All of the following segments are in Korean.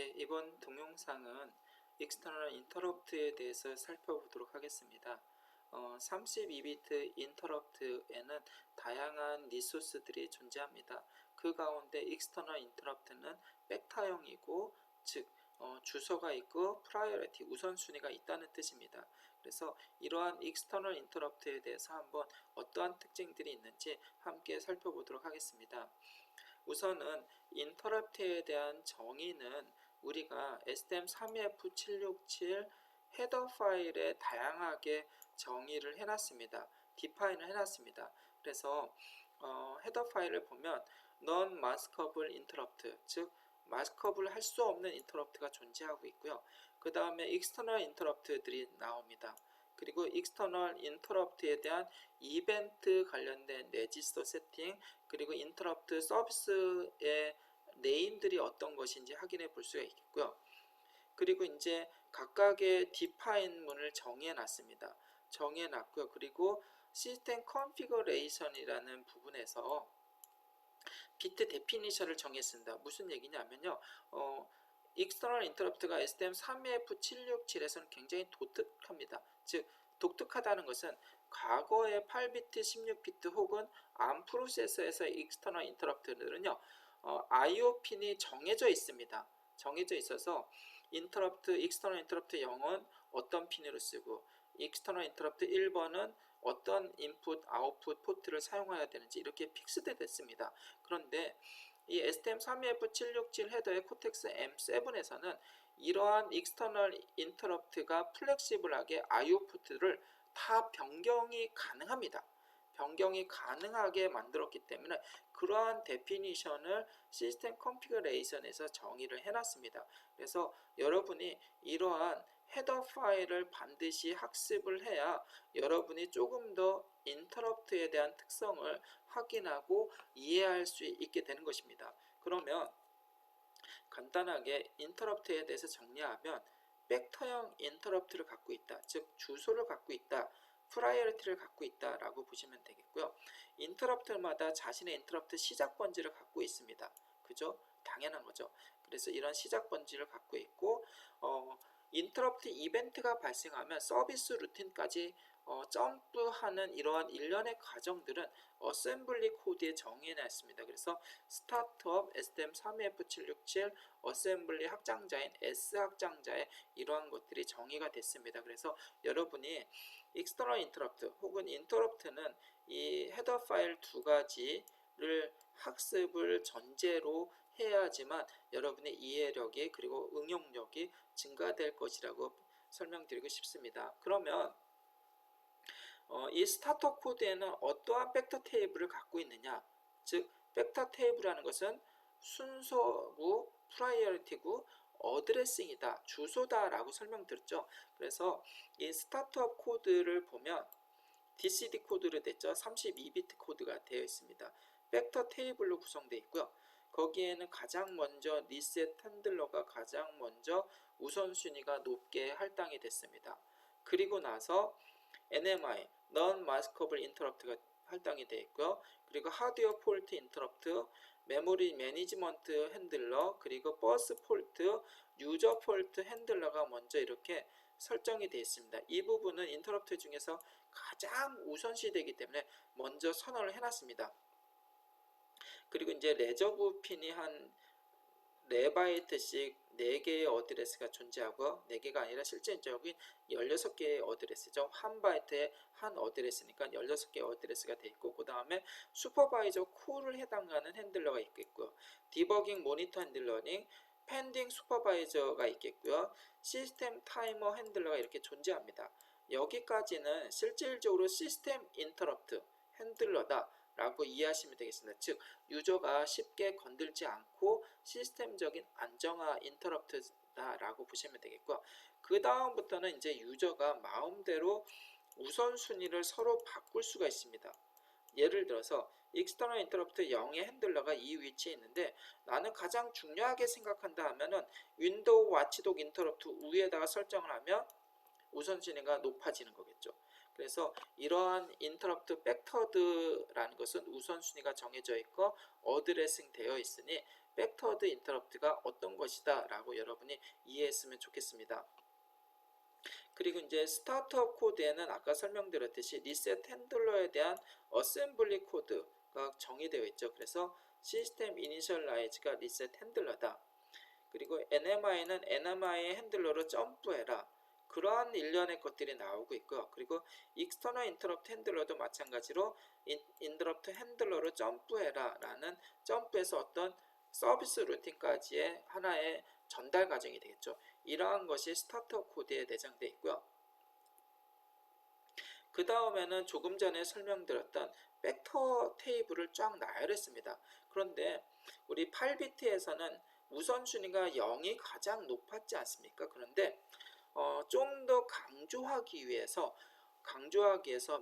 예, 이번 동영상은 external interrupt에 대해서 살펴보도록 하겠습니다. 32비트 interrupt에는 다양한 리소스들이 존재합니다. 그 가운데 external interrupt는 벡터형이고, 즉 주소가 있고 priority 우선순위가 있다는 뜻입니다. 그래서 이러한 external interrupt에 대해서 한번 어떠한 특징들이 있는지 함께 살펴보도록 하겠습니다. 우선은 인터럽트에 대한 정의는 우리가 STM32F767 헤더 파일에 다양하게 정의를 해놨습니다. 디파인을 해놨습니다. 그래서 헤더 파일을 보면 non-maskable interrupt, 즉 마스크업을 할 수 없는 인터럽트가 존재하고 있고요. 그 다음에 external interrupt들이 나옵니다. 그리고 external interrupt에 대한 이벤트 관련된 레지스터 세팅, 그리고 인터럽트 서비스의 네임들이 어떤 것인지 확인해 볼 수가 있겠고요. 그리고 이제 각각의 디파인 문을 정해 놨습니다. 정해 놨고요. 그리고 시스템 컨피그레이션이라는 부분에서 비트 데피니션을 정했습니다. 무슨 얘기냐면요. 익스터널 인터럽트가 STM32F767에서는 굉장히 독특합니다. 즉 독특하다는 것은 과거의 8비트, 16비트 혹은 ARM 프로세서에서의 익스터널 인터럽트들은요, IO 핀이 정해져 있습니다. 정해져 있어서 익스터널 인터럽트 0은 어떤 핀으로 쓰고, 익스터널 인터럽트 1번은 어떤 인풋, 아웃풋 포트를 사용해야 되는지 이렇게 픽스드 됐습니다. 그런데 이 STM32F767 헤더의 코텍스 M7에서는 이러한 익스터널 인터럽트가 플렉시블하게 IO 포트를 다 변경이 가능합니다. 변경이 가능하게 만들었기 때문에 그러한 데피니션을 시스템 컨피그레이션에서 정의를 해놨습니다. 그래서 여러분이 이러한 헤더 파일을 반드시 학습을 해야 여러분이 조금 더 인터럽트에 대한 특성을 확인하고 이해할 수 있게 되는 것입니다. 그러면 간단하게 인터럽트에 대해서 정리하면 벡터형 인터럽트를 갖고 있다, 즉 주소를 갖고 있다, 프라이어리티를 갖고 있다 라고 보시면 되겠고요. 인터럽트마다 자신의 인터럽트 시작 번지를 갖고 있습니다. 그죠? 당연한 거죠. 그래서 이런 시작 번지를 갖고 있고, 인터럽트 이벤트가 발생하면 서비스 루틴까지 점프하는 이러한 일련의 과정들은 어셈블리 코드에 정의해놨습니다. 그래서 스타트업 STM32F767 어셈블리 확장자인 S 확장자에 이러한 것들이 정의가 됐습니다. 그래서 여러분이 익스터널 인터럽트 혹은 인터럽트는 이 헤더 파일 두 가지를 학습을 전제로 해야지만 여러분의 이해력이 그리고 응용력이 증가될 것이라고 설명드리고 싶습니다. 그러면 이 스타터 코드에는 어떠한 벡터 테이블을 갖고 있느냐, 즉 벡터 테이블이라는 것은 순서구, 프라이어리티구, 어드레싱이다, 주소다 라고 설명드렸죠. 그래서 이 스타트업 코드를 보면 DCD 코드로 됐죠. 32비트 코드가 되어 있습니다. 벡터 테이블로 구성되어 있고요. 거기에는 가장 먼저 리셋 핸들러가 가장 먼저 우선순위가 높게 할당이 됐습니다. 그리고 나서 NMI, Non-Maskable Interrupt가 할당이 되어 있고요. 그리고 하드웨어 폴트 인터럽트, 메모리 매니지먼트 핸들러, 그리고 버스 폴트, 유저 폴트 핸들러가 먼저 이렇게 설정이 되어 있습니다. 이 부분은 인터럽트 중에서 가장 우선시 되기 때문에 먼저 선언을 해놨습니다. 그리고 이제 레저브 핀이 한 4바이트씩 4개의 어드레스가 존재하고, 4개가 아니라 실제적인 16개의 어드레스죠. 한 바이트에 한 어드레스니까 16개의 어드레스가 되어 있고, 그 다음에 슈퍼바이저 콜을 해당하는 핸들러가 있겠고요. 디버깅 모니터 핸들러닝, 펜딩 슈퍼바이저가 있겠고요. 시스템 타이머 핸들러가 이렇게 존재합니다. 여기까지는 실질적으로 시스템 인터럽트 핸들러다 라고 이해하시면 되겠습니다. 즉 유저가 쉽게 건들지 않고 시스템적인 안정화 인터럽트다 라고 보시면 되겠고, 그 다음부터는 이제 유저가 마음대로 우선순위를 서로 바꿀 수가 있습니다. 예를 들어서 익스터널 인터럽트 0의 핸들러가 이 위치에 있는데 나는 가장 중요하게 생각한다 하면은 윈도우 와치독 인터럽트 위에다가 설정을 하면 우선순위가 높아지는 거겠죠. 그래서 이러한 인터럽트 팩터드라는 것은 우선순위가 정해져 있고 어드레싱 되어 있으니 백터드 인터럽트가 어떤 것이다 라고 여러분이 이해했으면 좋겠습니다. 그리고 이제 스타트업 코드에는 아까 설명드렸듯이 리셋 핸들러에 대한 어셈블리 코드가 정의되어 있죠. 그래서 시스템 이니셜라이즈가 리셋 핸들러다. 그리고 NMI는 NMI의 핸들러로 점프해라. 그러한 일련의 것들이 나오고 있고요. 그리고 익스터널 인터럽트 핸들러도 마찬가지로 인터럽트 핸들러로 점프해라 라는 점프에서 어떤 서비스 루틴까지의 하나의 전달 과정이 되겠죠. 이러한 것이 스타트업 코드에 내장되어 있고요. 그 다음에는 조금 전에 설명드렸던 팩터 테이블을 쫙 나열했습니다. 그런데 우리 8비트에서는 우선순위가 0이 가장 높았지 않습니까? 그런데 좀 더 강조하기 위해서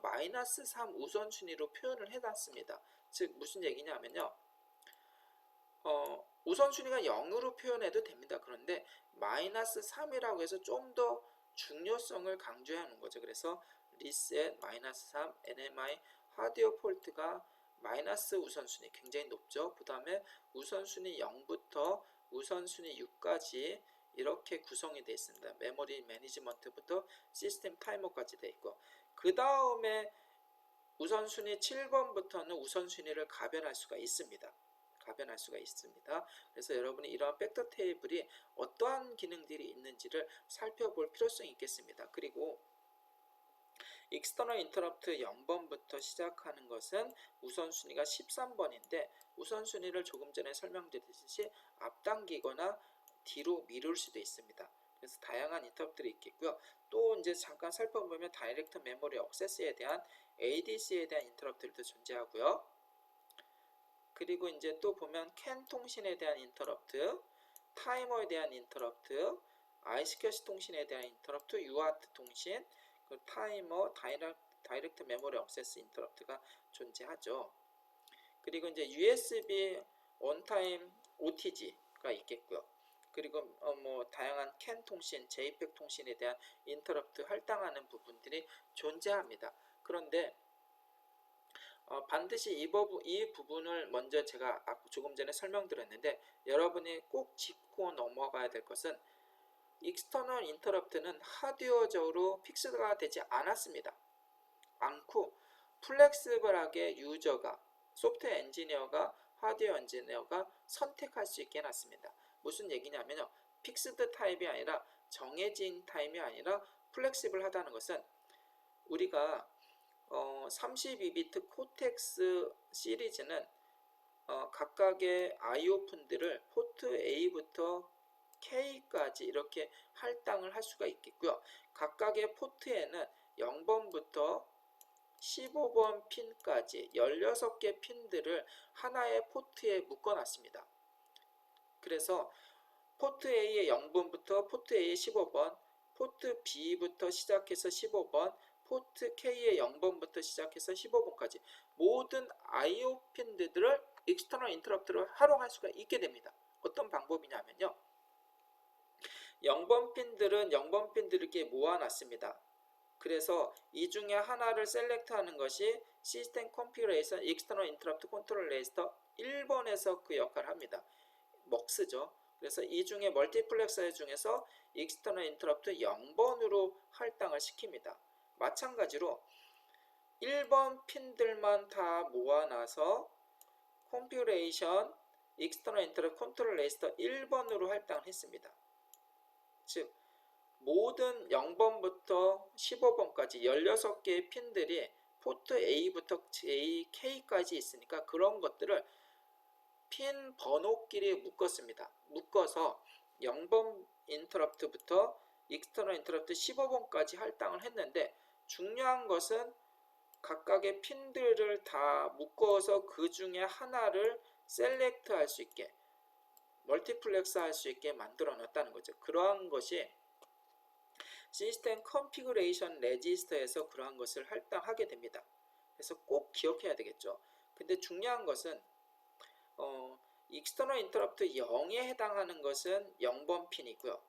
마이너스 3 우선순위로 표현을 해놨습니다. 즉 무슨 얘기냐면요. 우선순위가 0으로 표현해도 됩니다. 그런데 마이너스 3이라고 해서 좀 더 중요성을 강조하는 거죠. 그래서 리셋 마이너스 3 NMI 하드웨어 폴트가 마이너스 우선순위 굉장히 높죠. 그 다음에 우선순위 0부터 우선순위 6까지 이렇게 구성이 되어 있습니다. 메모리 매니지먼트부터 시스템 타이머까지 되어 있고, 그 다음에 우선순위 7번부터는 우선순위를 가변할 수가 있습니다. 그래서 여러분이 이러한 팩터 테이블이 어떠한 기능들이 있는지를 살펴볼 필요성이 있겠습니다. 그리고 익스터널 인터럽트 0번부터 시작하는 것은 우선순위가 13번인데 우선순위를 조금 전에 설명드렸듯이 앞당기거나 뒤로 미룰 수도 있습니다. 그래서 다양한 인터럽트들이 있겠고요. 또 이제 잠깐 살펴보면 다이렉트 메모리 액세스에 대한 ADC에 대한 인터럽트들도 존재하고요. 그리고 이제 또 보면 캔 통신에 대한 인터럽트, 타이머에 대한 인터럽트, ICQC 통신에 대한 인터럽트, UART 통신, 그 타이머, 다이렉트 메모리 액세스 인터럽트가 존재하죠. 그리고 이제 USB 온타임 OTG가 있겠고요. 그리고 뭐 다양한 캔 통신, JPEG 통신에 대한 인터럽트 할당하는 부분들이 존재합니다. 그런데 반드시 이 부분을 먼저 제가 조금 전에 설명드렸는데 여러분이 꼭 짚고 넘어가야 될 것은 익스터널 인터럽트는 하드웨어적으로 픽스가 되지 않고 플렉시블하게 유저가, 소프트웨어 엔지니어가, 하드웨어 엔지니어가 선택할 수 있게 해놨습니다. 무슨 얘기냐면요. 픽스드 타입이 아니라 정해진 타입이 아니라 플렉시블하다는 것은 우리가 32비트 코텍스 시리즈는 각각의 IO 핀들을 포트 A부터 K까지 이렇게 할당을 할 수가 있겠고요. 각각의 포트에는 0번부터 15번 핀까지 16개 핀들을 하나의 포트에 묶어놨습니다. 그래서 포트 A의 0번부터 포트 A의 15번, 포트 B부터 시작해서 15번, 포트 K의 0번부터 시작해서 15번까지 모든 IO 핀들을 익스터널 인터럽트로 활용할 수가 있게 됩니다. 어떤 방법이냐면요. 0번 핀들은 0번 핀들을 이렇게 모아놨습니다. 그래서 이 중에 하나를 셀렉트하는 것이 시스템 컨피그레이션 익스터널 인터럽트 컨트롤 레지스터 1번에서 그 역할을 합니다. 먹스죠. 그래서 이 중에 멀티플렉서 중에서 익스터널 인터럽트 0번으로 할당을 시킵니다. 마찬가지로 1번 핀들만 다 모아놔서 컨피그레이션 익스터널 인터럽트 컨트롤 레지스터 1번으로 할당을 했습니다. 즉 모든 0번부터 15번까지 16개의 핀들이 포트 A부터 K까지 있으니까 그런 것들을 핀 번호끼리 묶었습니다. 묶어서 0번 인터럽트부터 익스터널 인터럽트 15번까지 할당을 했는데 중요한 것은 각각의 핀들을 다 묶어서 그 중에 하나를 셀렉트 할 수 있게 멀티플렉스 할 수 있게 만들어 놨다는 거죠. 그러한 것이 시스템 컨피그레이션 레지스터에서 그러한 것을 할당하게 됩니다. 그래서 꼭 기억해야 되겠죠. 근데 중요한 것은 익스터널 인터럽트 0에 해당하는 것은 0번 핀이고요.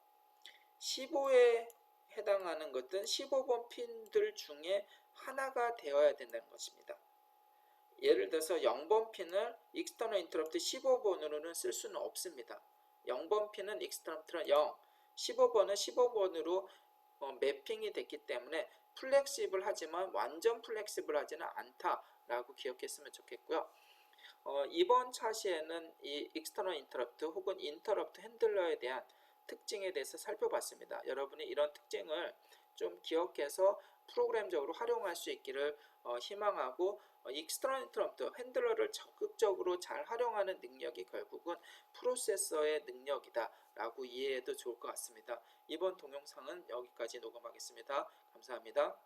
15에 해당하는 것은 15번 핀들 중에 하나가 되어야 된다는 것입니다. 예를 들어서 0번 핀을 external interrupt 15번으로는 쓸 수는 없습니다. 0번 핀은 external 0, 15번은 15번으로 매핑이 됐기 때문에 플렉시블 하지만 완전 플렉시블 하지는 않다라고 기억했으면 좋겠고요. 이번 차시에는 이 external interrupt 혹은 interrupt 핸들러에 대한 특징에 대해서 살펴봤습니다. 여러분이 이런 특징을 좀 기억해서 프로그램적으로 활용할 수 있기를 희망하고, external interrupt 핸들러를 적극적으로 잘 활용하는 능력이 결국은 프로세서의 능력이다 라고 이해해도 좋을 것 같습니다. 이번 동영상은 여기까지 녹음하겠습니다. 감사합니다.